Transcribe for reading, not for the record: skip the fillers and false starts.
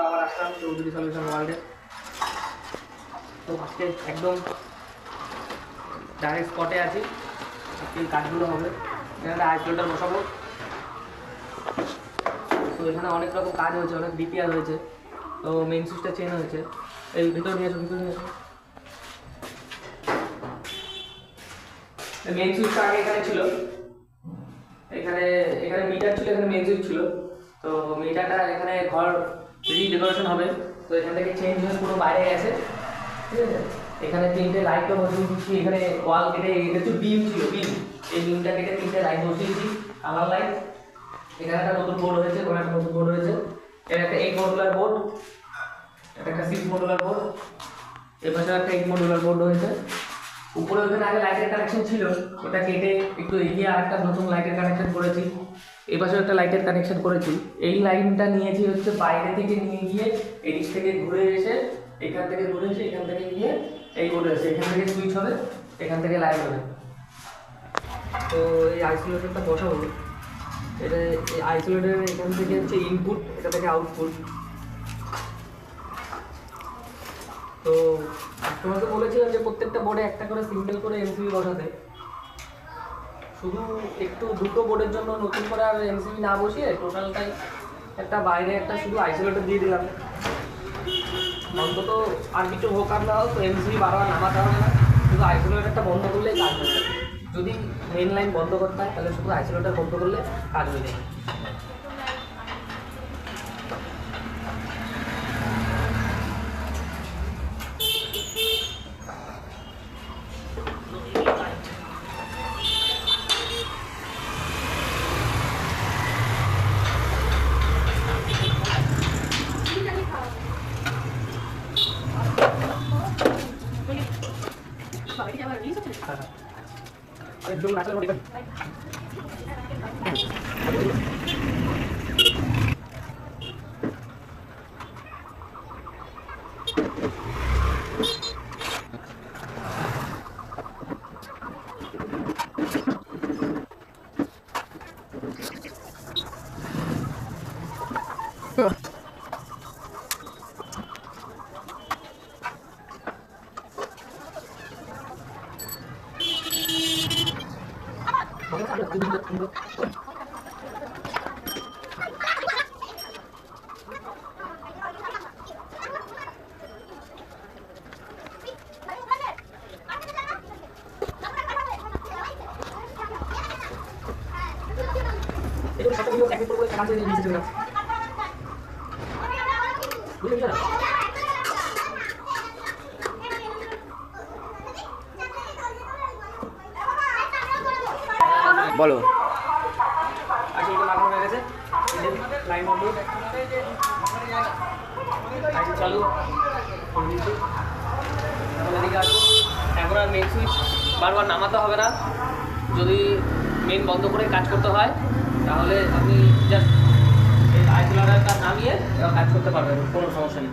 আবার আসলাম চৌধুরী সলিউশন ওয়ার্ল্ডে। তো আজকে একদম ডাইরেক্ট স্পটে আছি, আজকে কাজগুলো হবে। এখানে আইসোলেটার বসাবো। তো এখানে অনেক রকম কাজ হয়েছে, অনেক ডিপিআর হয়েছে। তো মেইন সুইচটা চেঞ্জ হয়েছে। এই ভিতরে নিয়ে এসো, ভিতরে নিয়ে এসো। মেইন সুইচটা আগে এখানে ছিল, এখানে এখানে মিটার ছিল, এখানে মেইন সুইচ ছিল। তো মিটারটা এখানে ঘর রিডেকোরেশন হবে, তো এখান থেকে চেঞ্জ হয়ে পুরো বাইরে গেছে, ঠিক আছে। এখানে তিনটে লাইটও বসিয়ে দিচ্ছি, এখানে ওয়াল কেটে এটা হচ্ছে বিম ছিল, বিম, এই বিমটা কেটে তিনটে লাইট বসিয়ে দিচ্ছি, কালার লাইট। এখানে একটা নতুন বোর্ড হয়েছে, ওখানে একটা নতুন বোর্ড হয়েছে। এটা একটা 8 মডুলার বোর্ড, এটা একটা 6 মডুলার বোর্ড, এর পাশে একটা 8 মডুলার বোর্ড হয়েছে। উপরে ওখানে আগে লাইটের কানেকশন ছিল, ওটা কেটে একটু এগিয়ে আরেকটা নতুন লাইটের কানেকশন করেছি। এই পাশেও একটা লাইটের কানেকশন করেছি। এই লাইনটা নিয়েছি হচ্ছে বাইরে থেকে নিয়ে গিয়ে এদিক থেকে ঘুরে এসে, এখান থেকে ঘুরে এসে এখান থেকে গিয়ে এই বোর্ডে এসে এখান থেকে সুইচ হবে, এখান থেকে লাইট হবে। তো এই আইসোলেটরটা বসাবো। এটা এই আইসোলেটর এখান থেকে হচ্ছে ইনপুট, এটা থেকে আউটপুট। তো তোমাকে বলেছিলাম যে প্রত্যেকটা বোর্ডে একটা করে সিঙ্গেল করে এমসিবি বসাতে। শুধু একটু দুটো বোর্ডের জন্য নতুন করে আর এমসিবি না বসিয়ে টোটালটাই একটা বাইরে একটা শুধু আইসোলেটর দিয়ে দিলাম। অন্তত আর কিছু হোক আর না হোক, তো এমসিবি বারবার নামাতে হবে না, শুধু আইসোলেটরটা বন্ধ করলেই কাজ হয়ে যাবে। যদি মেন লাইন বন্ধ করতে হয় তাহলে শুধু আইসোলেটর বন্ধ করলে কাজ হয়ে যাবে। একদম নাচলে মোটিভ বলো। আসলে লাগানো হয়ে গেছে, লাইন বন্ধ, চালু এদিকে আসবো। এখন আর মেন সুইচ বারবার নামাতে হবে না। যদি মেন বন্ধ করে কাজ করতে হয় তাহলে আপনি জাস্ট এই আইসোলেটরটা নামিয়ে কাজ করতে পারবেন, কোনো সমস্যা নেই।